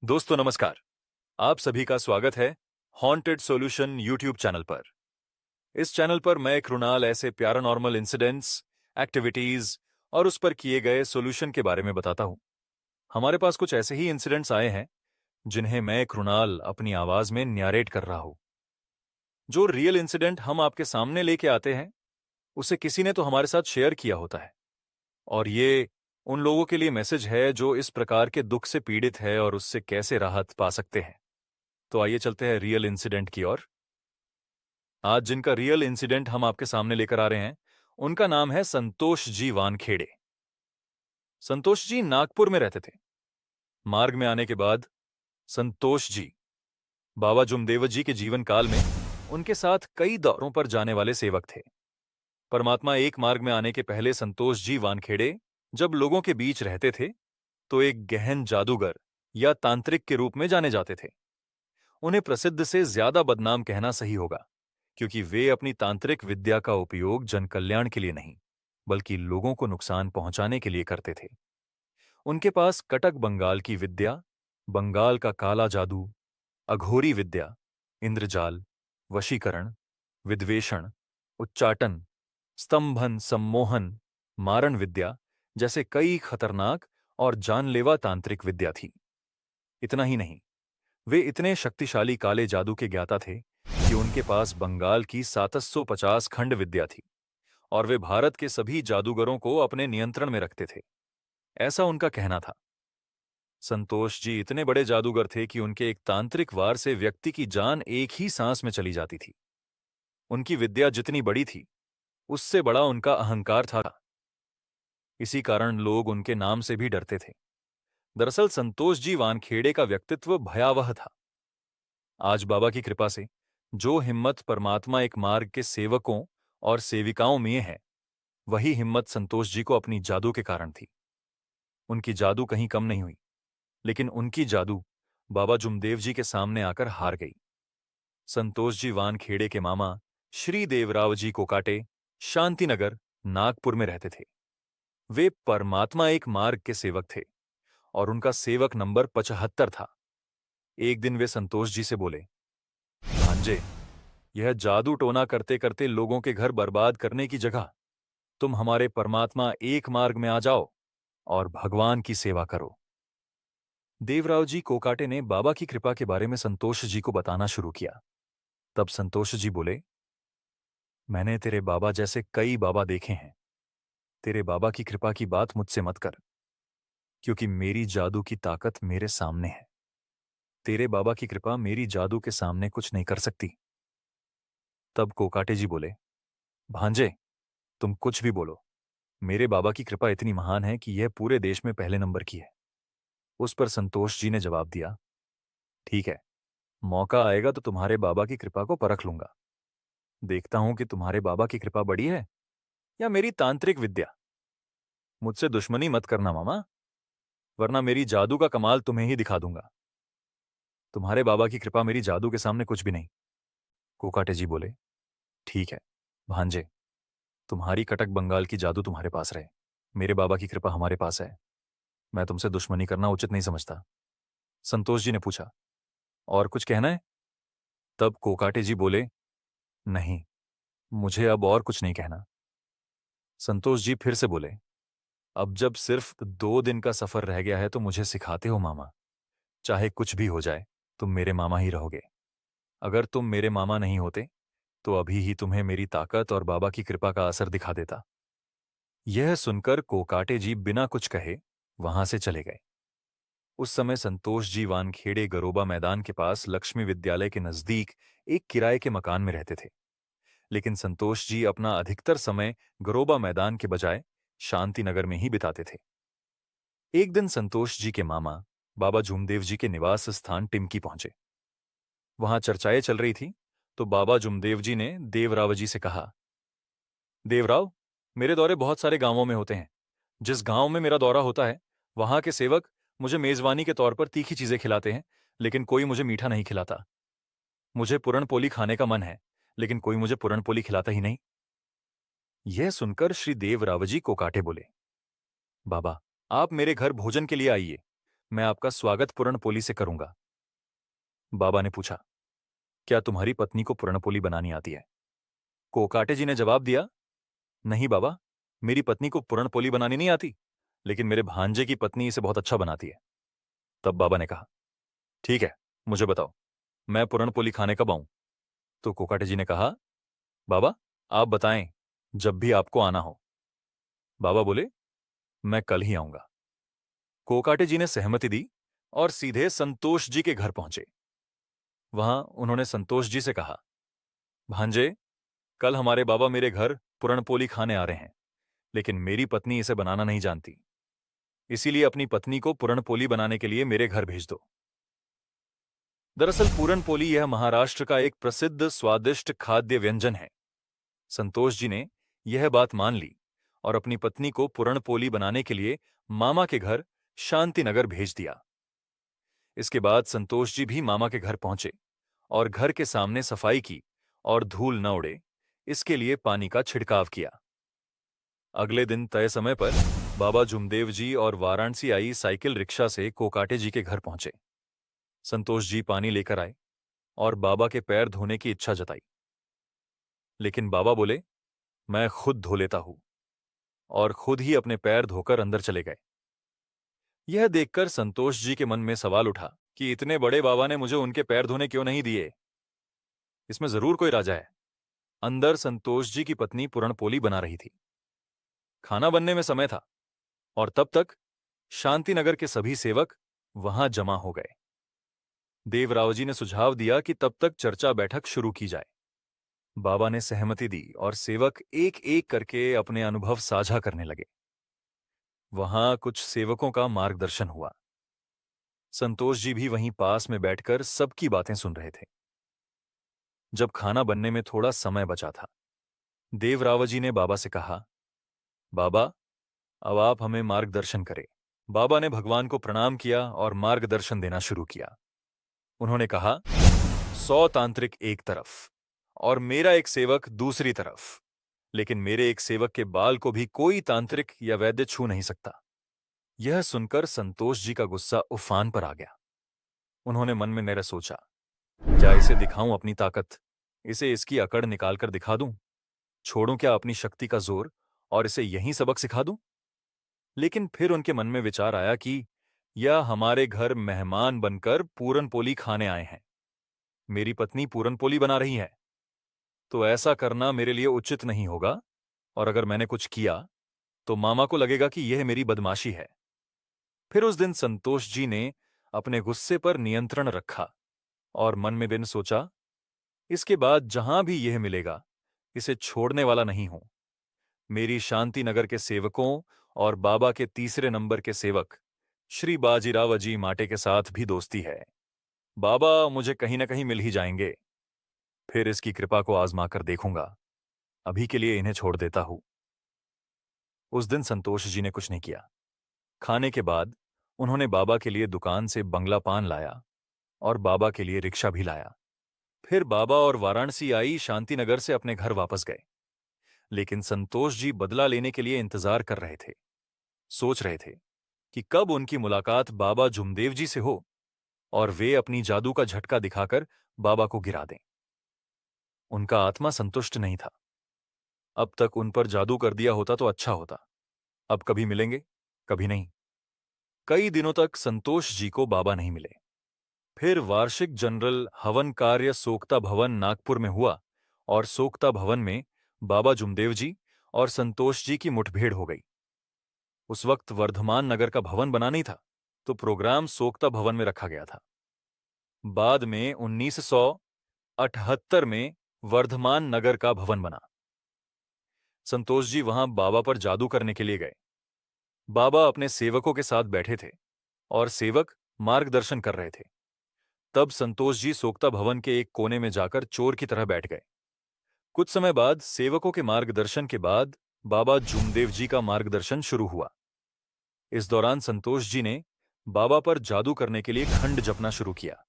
दोस्तों नमस्कार। आप सभी का स्वागत है हॉन्टेड सॉल्यूशन यूट्यूब चैनल पर। इस चैनल पर मैं कृणाल ऐसे पैरानॉर्मल इंसिडेंट्स, एक्टिविटीज और उस पर किए गए सॉल्यूशन के बारे में बताता हूं। हमारे पास कुछ ऐसे ही इंसिडेंट्स आए हैं जिन्हें मैं कृणाल अपनी आवाज में न्यारेट कर रहा हूं। जो रियल इंसिडेंट हम आपके सामने लेके आते हैं उसे किसी ने तो हमारे साथ शेयर किया होता है, और ये उन लोगों के लिए मैसेज है जो इस प्रकार के दुख से पीड़ित है और उससे कैसे राहत पा सकते हैं। तो आइए चलते हैं रियल इंसिडेंट की ओर। आज जिनका रियल इंसिडेंट हम आपके सामने लेकर आ रहे हैं उनका नाम है संतोष जी वानखेड़े। संतोष जी नागपुर में रहते थे। मार्ग में आने के बाद संतोष जी बाबा जुमदेव जी के जीवन काल में उनके साथ कई दौरों पर जाने वाले सेवक थे। परमात्मा एक मार्ग में आने के पहले संतोष जी वानखेड़े जब लोगों के बीच रहते थे तो एक गहन जादूगर या तांत्रिक के रूप में जाने जाते थे। उन्हें प्रसिद्ध से ज्यादा बदनाम कहना सही होगा, क्योंकि वे अपनी तांत्रिक विद्या का उपयोग जनकल्याण के लिए नहीं बल्कि लोगों को नुकसान पहुंचाने के लिए करते थे। उनके पास कटक बंगाल की विद्या, बंगाल का काला जादू, अघोरी विद्या, इंद्रजाल, वशीकरण, विद्वेषण, उच्चाटन, स्तंभन, सम्मोहन, मारण विद्या जैसे कई खतरनाक और जानलेवा तांत्रिक विद्या थी। इतना ही नहीं, वे इतने शक्तिशाली काले जादू के ज्ञाता थे कि उनके पास बंगाल की 750 खंड विद्या थी और वे भारत के सभी जादूगरों को अपने नियंत्रण में रखते थे, ऐसा उनका कहना था। संतोष जी इतने बड़े जादूगर थे कि उनके एक तांत्रिक वार से व्यक्ति की जान एक ही सांस में चली जाती थी। उनकी विद्या जितनी बड़ी थी उससे बड़ा उनका अहंकार था। इसी कारण लोग उनके नाम से भी डरते थे। दरअसल संतोष जी वानखेड़े का व्यक्तित्व भयावह था। आज बाबा की कृपा से जो हिम्मत परमात्मा एक मार्ग के सेवकों और सेविकाओं में है, वही हिम्मत संतोष जी को अपनी जादू के कारण थी। उनकी जादू कहीं कम नहीं हुई, लेकिन उनकी जादू बाबा जुमदेव जी के सामने आकर हार गई। संतोष जी वानखेड़े के मामा श्री देवराव जी कोकाटे शांतिनगर, नागपुर में रहते थे। वे परमात्मा एक मार्ग के सेवक थे और उनका सेवक नंबर 75 था। एक दिन वे संतोष जी से बोले, भांजे, यह जादू टोना करते करते लोगों के घर बर्बाद करने की जगह तुम हमारे परमात्मा एक मार्ग में आ जाओ और भगवान की सेवा करो। देवराव जी कोकाटे ने बाबा की कृपा के बारे में संतोष जी को बताना शुरू किया। तब संतोष जी बोले, मैंने तेरे बाबा जैसे कई बाबा देखे हैं। तेरे बाबा की कृपा की बात मुझसे मत कर, क्योंकि मेरी जादू की ताकत मेरे सामने है। तेरे बाबा की कृपा मेरी जादू के सामने कुछ नहीं कर सकती। तब कोकाटे जी बोले, भांजे, तुम कुछ भी बोलो, मेरे बाबा की कृपा इतनी महान है कि यह पूरे देश में पहले नंबर की है। उस पर संतोष जी ने जवाब दिया, ठीक है, मौका आएगा तो तुम्हारे बाबा की कृपा को परख लूंगा। देखता हूं कि तुम्हारे बाबा की कृपा बड़ी है या मेरी तांत्रिक विद्या। मुझसे दुश्मनी मत करना मामा, वरना मेरी जादू का कमाल तुम्हें ही दिखा दूंगा। तुम्हारे बाबा की कृपा मेरी जादू के सामने कुछ भी नहीं। कोकाटे जी बोले, ठीक है भांजे, तुम्हारी कटक बंगाल की जादू तुम्हारे पास रहे, मेरे बाबा की कृपा हमारे पास है। मैं तुमसे दुश्मनी करना उचित नहीं समझता। संतोष जी ने पूछा, और कुछ कहना है? तब कोकाटे जी बोले, नहीं, मुझे अब और कुछ नहीं कहना। संतोष जी फिर से बोले, अब जब सिर्फ 2 दिन का सफर रह गया है तो मुझे सिखाते हो मामा। चाहे कुछ भी हो जाए, तुम मेरे मामा ही रहोगे। अगर तुम मेरे मामा नहीं होते तो अभी ही तुम्हें मेरी ताकत और बाबा की कृपा का असर दिखा देता। यह सुनकर कोकाटे जी बिना कुछ कहे वहां से चले गए। उस समय संतोष जी वानखेड़े गरोबा मैदान के पास लक्ष्मी विद्यालय के नजदीक एक किराए के मकान में रहते थे। लेकिन संतोष जी अपना अधिकतर समय गरोबा मैदान के बजाय शांतिनगर में ही बिताते थे। एक दिन संतोष जी के मामा बाबा जुमदेव जी के निवास स्थान टिमकी पहुंचे। वहां चर्चाएं चल रही थी तो बाबा जुमदेव जी ने देवराव जी से कहा, देवराव, मेरे दौरे बहुत सारे गांवों में होते हैं। जिस गांव में मेरा दौरा होता है वहां के सेवक मुझे मेजबानी के तौर पर तीखी चीजें खिलाते हैं, लेकिन कोई मुझे मीठा नहीं खिलाता। मुझे पुरणपोली खाने का मन है, लेकिन कोई मुझे पुरणपोली खिलाता ही नहीं। यह सुनकर श्री देवरावजी कोकाटे बोले, बाबा, आप मेरे घर भोजन के लिए आइए। मैं आपका स्वागत पुरणपोली से करूंगा। बाबा ने पूछा, क्या तुम्हारी पत्नी को पुरणपोली बनानी आती है? कोकाटे जी ने जवाब दिया, नहीं बाबा, मेरी पत्नी को पुरणपोली बनानी नहीं आती, लेकिन मेरे भांजे की पत्नी इसे बहुत अच्छा बनाती है। तब बाबा ने कहा, ठीक है, मुझे बताओ, मैं पुरणपोली खाने कब आऊं? तो कोकाटे जी ने कहा, बाबा, आप बताएं, जब भी आपको आना हो। बाबा बोले, मैं कल ही आऊंगा। कोकाटे जी ने सहमति दी और सीधे संतोष जी के घर पहुंचे। वहां उन्होंने संतोष जी से कहा, भांजे, कल हमारे बाबा मेरे घर पुरणपोली खाने आ रहे हैं, लेकिन मेरी पत्नी इसे बनाना नहीं जानती, इसीलिए अपनी पत्नी को पुरणपोली बनाने के लिए मेरे घर भेज दो। दरअसल पुरणपोली यह महाराष्ट्र का एक प्रसिद्ध स्वादिष्ट खाद्य व्यंजन है। संतोष जी ने यह बात मान ली और अपनी पत्नी को पुरणपोली बनाने के लिए मामा के घर शांतिनगर भेज दिया। इसके बाद संतोष जी भी मामा के घर पहुंचे और घर के सामने सफाई की और धूल न उड़े, इसके लिए पानी का छिड़काव किया। अगले दिन तय समय पर बाबा जुमदेव जी और वाराणसी आई साइकिल रिक्शा से कोकाटे जी के घर पहुंचे। संतोष जी पानी लेकर आए और बाबा के पैर धोने की इच्छा जताई, लेकिन बाबा बोले, मैं खुद धो लेता हूं, और खुद ही अपने पैर धोकर अंदर चले गए। यह देखकर संतोष जी के मन में सवाल उठा कि इतने बड़े बाबा ने मुझे उनके पैर धोने क्यों नहीं दिए? इसमें जरूर कोई राजा है। अंदर संतोष जी की पत्नी पुरणपोली बना रही थी। खाना बनने में समय था और तब तक शांतिनगर के सभी सेवक वहां जमा हो गए। देवराव जी ने सुझाव दिया कि तब तक चर्चा बैठक शुरू की जाए। बाबा ने सहमति दी और सेवक एक एक करके अपने अनुभव साझा करने लगे। वहां कुछ सेवकों का मार्गदर्शन हुआ। संतोष जी भी वहीं पास में बैठकर सबकी बातें सुन रहे थे। जब खाना बनने में थोड़ा समय बचा था, देवराव जी ने बाबा से कहा, बाबा, अब आप हमें मार्गदर्शन करें। बाबा ने भगवान को प्रणाम किया और मार्गदर्शन देना शुरू किया। उन्होंने कहा, 100 तांत्रिक एक तरफ और मेरा एक सेवक दूसरी तरफ, लेकिन मेरे एक सेवक के बाल को भी कोई तांत्रिक या वैद्य छू नहीं सकता। यह सुनकर संतोष जी का गुस्सा उफान पर आ गया। उन्होंने मन में मेरा सोचा, क्या इसे दिखाऊं अपनी ताकत? इसे इसकी अकड़ निकालकर दिखा दूं? छोड़ूं क्या अपनी शक्ति का जोर और इसे यहीं सबक सिखा दूं? लेकिन फिर उनके मन में विचार आया कि यह हमारे घर मेहमान बनकर पूरनपोली खाने आए हैं। मेरी पत्नी पूरनपोली बना रही है, तो ऐसा करना मेरे लिए उचित नहीं होगा, और अगर मैंने कुछ किया तो मामा को लगेगा कि यह मेरी बदमाशी है। फिर उस दिन संतोष जी ने अपने गुस्से पर नियंत्रण रखा और मन में दिन सोचा, इसके बाद जहां भी यह मिलेगा, इसे छोड़ने वाला नहीं हूं। मेरी शांतिनगर के सेवकों और बाबा के तीसरे नंबर के सेवक श्री बाजीराव अजी माटे के साथ भी दोस्ती है। बाबा मुझे कहीं न कहीं मिल ही जाएंगे। फिर इसकी कृपा को आजमा कर देखूंगा। अभी के लिए इन्हें छोड़ देता हूं। उस दिन संतोष जी ने कुछ नहीं किया। खाने के बाद उन्होंने बाबा के लिए दुकान से बंगला पान लाया और बाबा के लिए रिक्शा भी लाया। फिर बाबा और वाराणसी आई शांतिनगर से अपने घर वापस गए। लेकिन संतोष जी बदला लेने के लिए इंतजार कर रहे थे। सोच रहे थे कि कब उनकी मुलाकात बाबा जुमदेव जी से हो और वे अपनी जादू का झटका दिखाकर बाबा को गिरा दें। उनका आत्मा संतुष्ट नहीं था। अब तक उन पर जादू कर दिया होता तो अच्छा होता। अब कभी मिलेंगे, कभी नहीं। कई दिनों तक संतोष जी को बाबा नहीं मिले। फिर वार्षिक जनरल हवन कार्य सोक्ता भवन नागपुर में हुआ और सोक्ता भवन में बाबा जुमदेव जी और संतोष जी की मुठभेड़ हो गई। उस वक्त वर्धमान नगर का भवन बना नहीं था, तो प्रोग्राम सोक्ता भवन में रखा गया था। बाद में 1978 में वर्धमान नगर का भवन बना। संतोष जी वहां बाबा पर जादू करने के लिए गए। बाबा अपने सेवकों के साथ बैठे थे और सेवक मार्गदर्शन कर रहे थे। तब संतोष जी सोक्ता भवन के एक कोने में जाकर चोर की तरह बैठ गए। कुछ समय बाद सेवकों के मार्गदर्शन के बाद बाबा जुमदेव जी का मार्गदर्शन शुरू हुआ। इस दौरान संतोष जी ने बाबा पर जादू करने के लिए खंड जपना शुरू किया।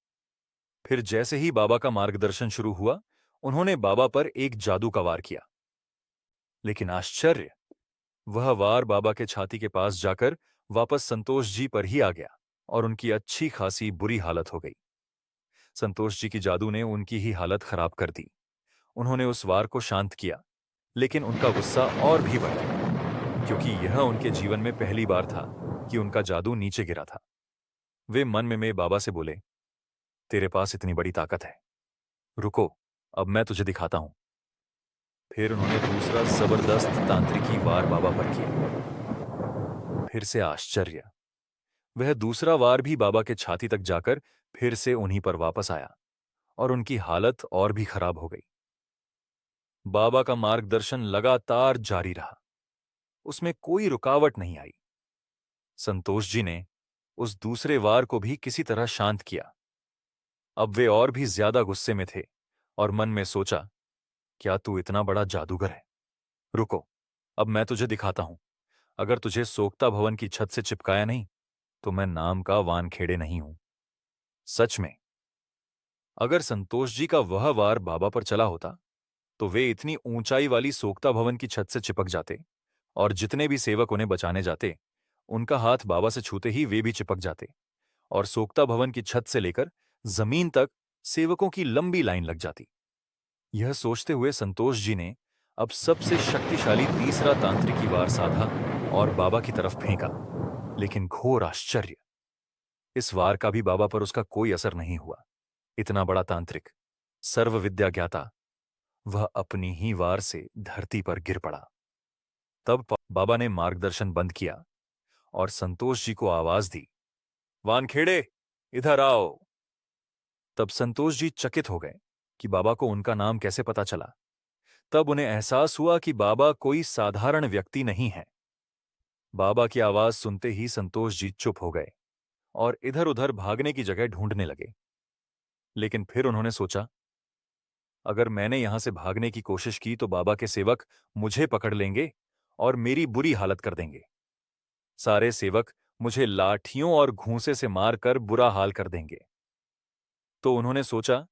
फिर जैसे ही बाबा का मार्गदर्शन शुरू हुआ, उन्होंने बाबा पर एक जादू का वार किया। लेकिन आश्चर्य, वह वार बाबा के छाती के पास जाकर वापस संतोष जी पर ही आ गया और उनकी अच्छी खासी बुरी हालत हो गई। संतोष जी की जादू ने उनकी ही हालत खराब कर दी। उन्होंने उस वार को शांत किया, लेकिन उनका गुस्सा और भी बढ़ गया, क्योंकि यह उनके जीवन में पहली बार था कि उनका जादू नीचे गिरा था। वे मन में बाबा से बोले, तेरे पास इतनी बड़ी ताकत है, रुको, अब मैं तुझे दिखाता हूं। फिर उन्होंने दूसरा जबरदस्त तांत्रिकी वार बाबा पर किया। फिर से आश्चर्य, वह दूसरा वार भी बाबा के छाती तक जाकर फिर से उन्हीं पर वापस आया और उनकी हालत और भी खराब हो गई। बाबा का मार्गदर्शन लगातार जारी रहा, उसमें कोई रुकावट नहीं आई। संतोष जी ने उस दूसरे वार को भी किसी तरह शांत किया। अब वे और भी ज्यादा गुस्से में थे और मन में सोचा, क्या तू इतना बड़ा जादूगर है? रुको, अब मैं तुझे दिखाता हूं। अगर तुझे सोक्ता भवन की छत से चिपकाया नहीं, तो मैं नाम का वानखेड़े नहीं हूं। सच में, अगर संतोष जी का वह वार बाबा पर चला होता, तो वे इतनी ऊंचाई वाली सोक्ता भवन की छत से चिपक जाते और जितने भी सेवक उन्हें बचाने जाते, उनका हाथ बाबा से छूते ही वे भी चिपक जाते और सोक्ता भवन की छत से लेकर जमीन तक सेवकों की लंबी लाइन लग जाती। यह सोचते हुए संतोष जी ने अब सबसे शक्तिशाली तीसरा तांत्रिकी वार साधा और बाबा की तरफ फेंका। लेकिन घोर आश्चर्य, इस वार का भी बाबा पर उसका कोई असर नहीं हुआ। इतना बड़ा तांत्रिक, सर्व विद्या ज्ञाता, वह अपनी ही वार से धरती पर गिर पड़ा। तब बाबा ने मार्गदर्शन बंद किया और संतोष जी को आवाज दी, वानखेड़े, इधर आओ। तब संतोष जी चकित हो गए कि बाबा को उनका नाम कैसे पता चला। तब उन्हें एहसास हुआ कि बाबा कोई साधारण व्यक्ति नहीं है। बाबा की आवाज सुनते ही संतोष जी चुप हो गए और इधर उधर भागने की जगह ढूंढने लगे। लेकिन फिर उन्होंने सोचा, अगर मैंने यहां से भागने की कोशिश की तो बाबा के सेवक मुझे पकड़ लेंगे और मेरी बुरी हालत कर देंगे। सारे सेवक मुझे लाठियों और घूंसे से मारकर बुरा हाल कर देंगे। तो उन्होंने सोचा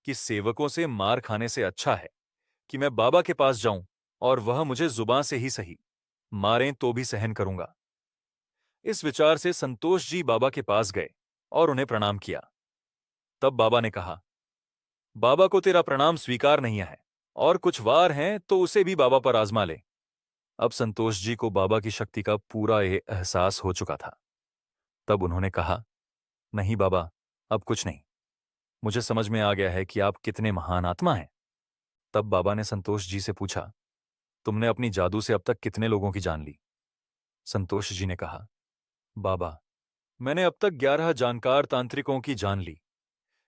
कि सेवकों से मार खाने से अच्छा है कि मैं बाबा के पास जाऊं और वह मुझे जुबान से ही सही, मारें तो भी सहन करूंगा। इस विचार से संतोष जी बाबा के पास गए और उन्हें प्रणाम किया। तब बाबा ने कहा, बाबा को तेरा प्रणाम स्वीकार नहीं है और कुछ वार हैं तो उसे भी बाबा पर आजमा ले। अब संतोष जी को बाबा की शक्ति का पूरा एहसास हो चुका था। तब उन्होंने कहा, नहीं बाबा, अब कुछ नहीं। मुझे समझ में आ गया है कि आप कितने महान आत्मा हैं। तब बाबा ने संतोष जी से पूछा, तुमने अपनी जादू से अब तक कितने लोगों की जान ली? संतोष जी ने कहा, बाबा, मैंने अब तक 11 जानकार तांत्रिकों की जान ली।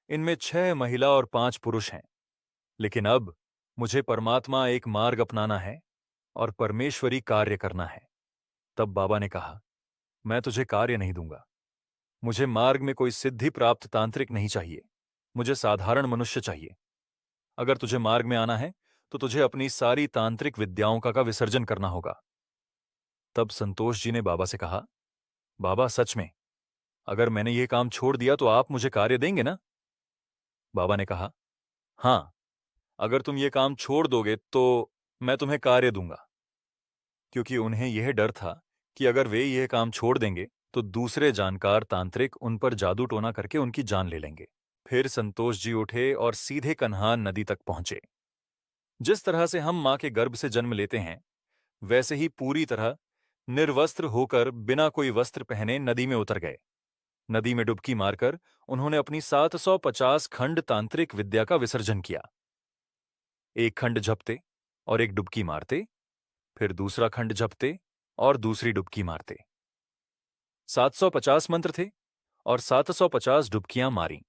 इनमें 6 महिला और 5 पुरुष हैं। लेकिन अब मुझे परमात्मा एक मार्ग अपनाना है और परमेश्वरी कार्य करना है। तब बाबा ने कहा, मैं तुझे कार्य नहीं दूंगा। मुझे मार्ग में कोई सिद्धि प्राप्त तांत्रिक नहीं चाहिए। मुझे साधारण मनुष्य चाहिए। अगर तुझे मार्ग में आना है तो तुझे अपनी सारी तांत्रिक विद्याओं का विसर्जन करना होगा। तब संतोष जी ने बाबा से कहा, बाबा सच में, अगर मैंने ये काम छोड़ दिया तो आप मुझे कार्य देंगे ना? बाबा ने कहा, हां, अगर तुम ये काम छोड़ दोगे तो मैं तुम्हें कार्य दूंगा। क्योंकि उन्हें यह डर था कि अगर वे यह काम छोड़ देंगे तो दूसरे जानकार तांत्रिक उन पर जादू टोना करके उनकी जान ले लेंगे। फिर संतोष जी उठे और सीधे कन्हान नदी तक पहुंचे। जिस तरह से हम मां के गर्भ से जन्म लेते हैं, वैसे ही पूरी तरह निर्वस्त्र होकर बिना कोई वस्त्र पहने नदी में उतर गए। नदी में डुबकी मारकर उन्होंने अपनी 750 खंड तांत्रिक विद्या का विसर्जन किया। एक खंड झपते और एक डुबकी मारते, फिर दूसरा खंड झपते और दूसरी डुबकी मारते। 750 मंत्र थे और 750 डुबकियां मारी।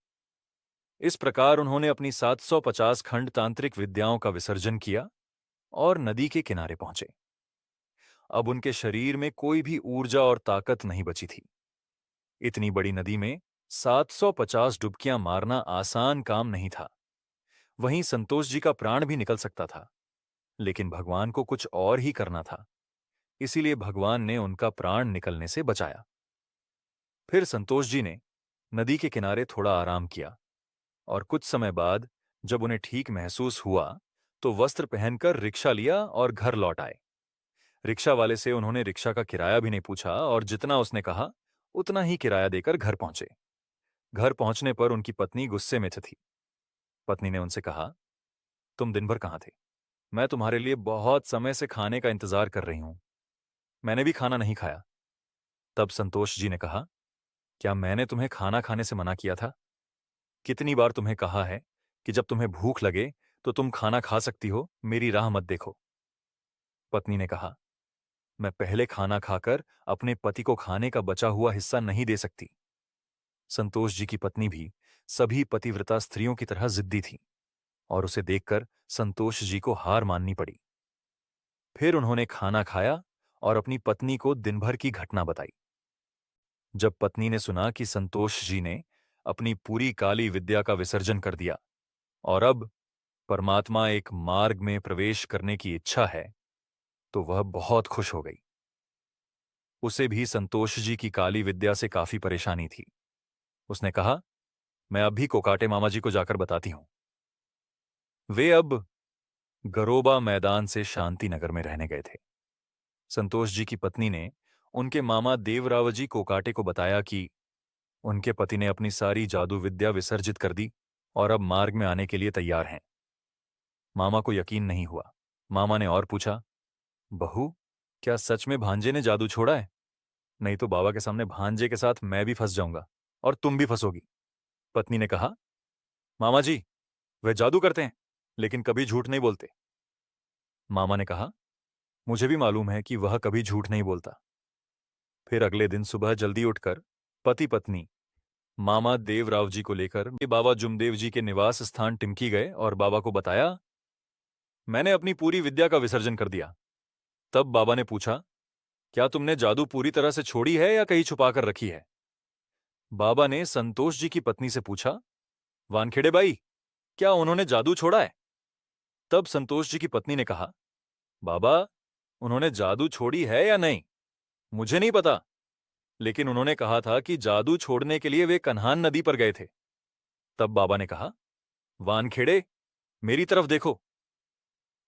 इस प्रकार उन्होंने अपनी 750 खंड तांत्रिक विद्याओं का विसर्जन किया और नदी के किनारे पहुंचे। अब उनके शरीर में कोई भी ऊर्जा और ताकत नहीं बची थी। इतनी बड़ी नदी में 750 डुबकियां मारना आसान काम नहीं था। वहीं संतोष जी का प्राण भी निकल सकता था, लेकिन भगवान को कुछ और ही करना था। इसीलिए भगवान ने उनका प्राण निकलने से बचाया। फिर संतोष जी ने नदी के किनारे थोड़ा आराम किया और कुछ समय बाद जब उन्हें ठीक महसूस हुआ तो वस्त्र पहनकर रिक्शा लिया और घर लौट आए। रिक्शा वाले से उन्होंने रिक्शा का किराया भी नहीं पूछा और जितना उसने कहा उतना ही किराया देकर घर पहुंचे। घर पहुंचने पर उनकी पत्नी गुस्से में थी। पत्नी ने उनसे कहा, तुम दिन भर कहाँ थे? मैं तुम्हारे लिए बहुत समय से खाने का इंतजार कर रही हूं। मैंने भी खाना नहीं खाया। तब संतोष जी ने कहा, क्या मैंने तुम्हें खाना खाने से मना किया था? कितनी बार तुम्हें कहा है कि जब तुम्हें भूख लगे तो तुम खाना खा सकती हो, मेरी राह मत देखो। पत्नी ने कहा, मैं पहले खाना खाकर अपने पति को खाने का बचा हुआ हिस्सा नहीं दे सकती। संतोष जी की पत्नी भी सभी पतिव्रता स्त्रियों की तरह जिद्दी थी और उसे देखकर संतोष जी को हार माननी पड़ी। फिर उन्होंने खाना खाया और अपनी पत्नी को दिन भर की घटना बताई। जब पत्नी ने सुना कि संतोष जी ने अपनी पूरी काली विद्या का विसर्जन कर दिया और अब परमात्मा एक मार्ग में प्रवेश करने की इच्छा है, तो वह बहुत खुश हो गई। उसे भी संतोष जी की काली विद्या से काफी परेशानी थी। उसने कहा, मैं अभी कोकाटे मामा जी को जाकर बताती हूं। वे अब गरोबा मैदान से शांति नगर में रहने गए थे। संतोष जी की पत्नी ने उनके मामा देवरावजी कोकाटे को बताया कि उनके पति ने अपनी सारी जादू विद्या विसर्जित कर दी और अब मार्ग में आने के लिए तैयार हैं। मामा को यकीन नहीं हुआ। मामा ने और पूछा, बहू, क्या सच में भांजे ने जादू छोड़ा है? नहीं तो बाबा के सामने भांजे के साथ मैं भी फंस जाऊंगा और तुम भी फंसोगी। पत्नी ने कहा, मामा जी, वह जादू करते हैं लेकिन कभी झूठ नहीं बोलते। मामा ने कहा, मुझे भी मालूम है कि वह कभी झूठ नहीं बोलता। फिर अगले दिन सुबह जल्दी उठकर पति पत्नी मामा देवराव जी को लेकर बाबा जुमदेव जी के निवास स्थान टिमकी गए और बाबा को बताया, मैंने अपनी पूरी विद्या का विसर्जन कर दिया। तब बाबा ने पूछा, क्या तुमने जादू पूरी तरह से छोड़ी है या कहीं छुपा कर रखी है? बाबा ने संतोष जी की पत्नी से पूछा, वानखेड़े बाई, क्या उन्होंने जादू छोड़ा है? तब संतोष जी की पत्नी ने कहा, बाबा, उन्होंने जादू छोड़ी है या नहीं मुझे नहीं पता, लेकिन उन्होंने कहा था कि जादू छोड़ने के लिए वे कन्हान नदी पर गए थे। तब बाबा ने कहा, वानखेड़े, मेरी तरफ देखो।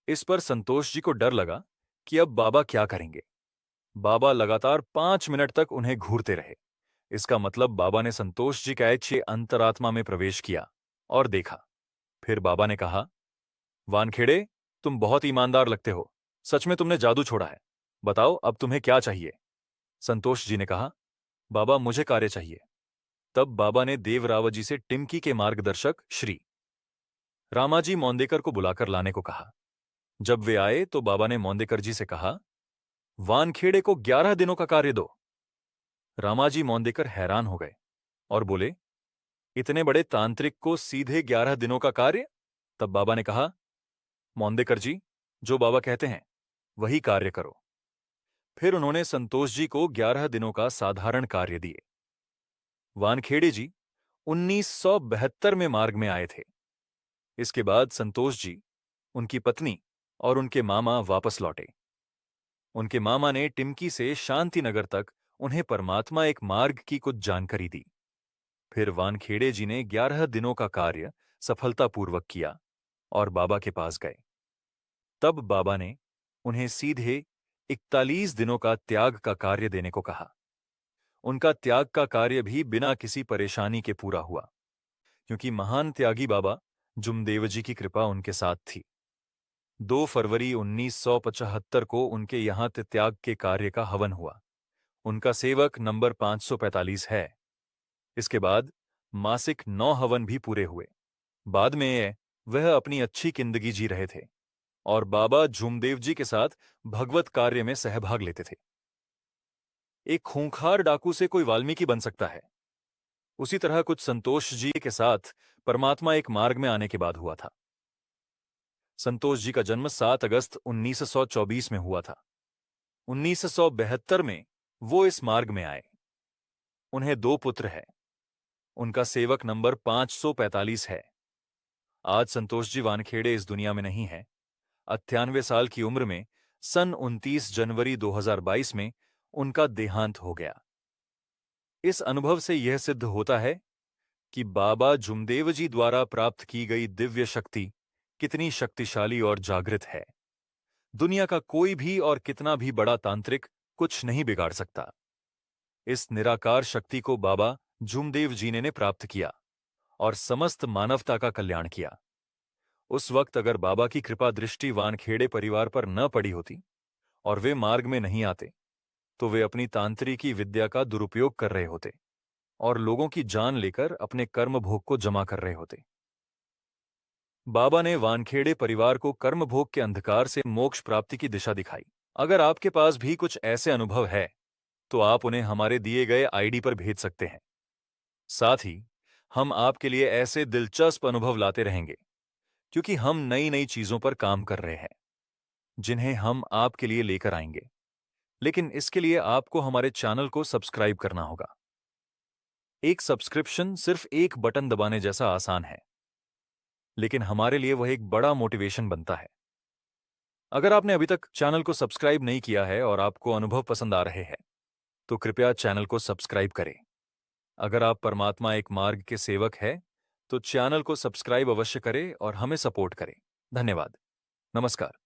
इस पर संतोष जी को डर लगा कि अब बाबा क्या करेंगे। बाबा लगातार 5 मिनट तक उन्हें घूरते रहे। इसका मतलब बाबा ने संतोष जी का ऐच्छिक अंतरात्मा में प्रवेश किया और देखा। फिर बाबा ने कहा, वानखेड़े, तुम बहुत ईमानदार लगते हो। सच में तुमने जादू छोड़ा है। बताओ अब तुम्हें क्या चाहिए? संतोष जी ने कहा, बाबा, मुझे कार्य चाहिए। तब बाबा ने देवरावजी से टिमकी के मार्गदर्शक श्री रामाजी मौंदेकर को बुलाकर लाने को कहा। जब वे आए तो बाबा ने मौंदेकर जी से कहा, वानखेड़े को 11 दिनों का कार्य दो। रामाजी मौंदेकर हैरान हो गए और बोले, इतने बड़े तांत्रिक को सीधे 11 दिनों का कार्य? तब बाबा ने कहा, मौंदेकर जी, जो बाबा कहते हैं वही कार्य करो। फिर उन्होंने संतोष जी को 11 दिनों का साधारण कार्य दिए। वानखेड़े जी 1972 में मार्ग में आए थे। इसके बाद संतोष जी, उनकी पत्नी और उनके मामा वापस लौटे। उनके मामा ने टिमकी से शांतिनगर तक उन्हें परमात्मा एक मार्ग की कुछ जानकारी दी। फिर वानखेड़े जी ने 11 दिनों का कार्य सफलतापूर्वक किया और बाबा के पास गए। तब बाबा ने उन्हें सीधे 41 दिनों का त्याग का कार्य देने को कहा। उनका त्याग का कार्य भी बिना किसी परेशानी के पूरा हुआ, क्योंकि महान त्यागी बाबा जुमदेव जी की कृपा उनके साथ थी। 2 फरवरी 1975 को उनके यहां त्याग के कार्य का हवन हुआ। उनका सेवक नंबर 545 है। इसके बाद मासिक 9 हवन भी पूरे हुए। बाद में वह अपनी अच्छी जिंदगी जी रहे थे और बाबा झूमदेव जी के साथ भगवत कार्य में सहभाग लेते थे। एक खूंखार डाकू से कोई वाल्मीकि बन सकता है, उसी तरह कुछ संतोष जी के साथ परमात्मा एक मार्ग में आने के बाद हुआ था। संतोष जी का जन्म 7 अगस्त 1924 में हुआ था। 1972 में वो इस मार्ग में आए। उन्हें 2 पुत्र हैं। उनका सेवक नंबर 545 है। आज संतोष जी वानखेड़े इस दुनिया में नहीं है। 98 साल की उम्र में सन 29 जनवरी 2022 में उनका देहांत हो गया। इस अनुभव से यह सिद्ध होता है कि बाबा जुमदेव जी द्वारा प्राप्त की गई दिव्य शक्ति कितनी शक्तिशाली और जागृत है। दुनिया का कोई भी और कितना भी बड़ा तांत्रिक कुछ नहीं बिगाड़ सकता। इस निराकार शक्ति को बाबा जूमदेव जी ने प्राप्त किया और समस्त मानवता का कल्याण किया। उस वक्त अगर बाबा की कृपा दृष्टि वानखेड़े परिवार पर न पड़ी होती और वे मार्ग में नहीं आते, तो वे अपनी तांत्रिकी विद्या का दुरुपयोग कर रहे होते और लोगों की जान लेकर अपने कर्म भोग को जमा कर रहे होते। बाबा ने वानखेड़े परिवार को कर्म भोग के अंधकार से मोक्ष प्राप्ति की दिशा दिखाई। अगर आपके पास भी कुछ ऐसे अनुभव है तो आप उन्हें हमारे दिए गए आईडी पर भेज सकते हैं। साथ ही हम आपके लिए ऐसे दिलचस्प अनुभव लाते रहेंगे, क्योंकि हम नई नई चीजों पर काम कर रहे हैं जिन्हें हम आपके लिए लेकर आएंगे। लेकिन इसके लिए आपको हमारे चैनल को सब्सक्राइब करना होगा। एक सब्सक्रिप्शन सिर्फ एक बटन दबाने जैसा आसान है, लेकिन हमारे लिए वह एक बड़ा मोटिवेशन बनता है। अगर आपने अभी तक चैनल को सब्सक्राइब नहीं किया है और आपको अनुभव पसंद आ रहे हैं, तो कृपया चैनल को सब्सक्राइब करें। अगर आप परमात्मा एक मार्ग के सेवक हैं, तो चैनल को सब्सक्राइब अवश्य करें और हमें सपोर्ट करें। धन्यवाद। नमस्कार।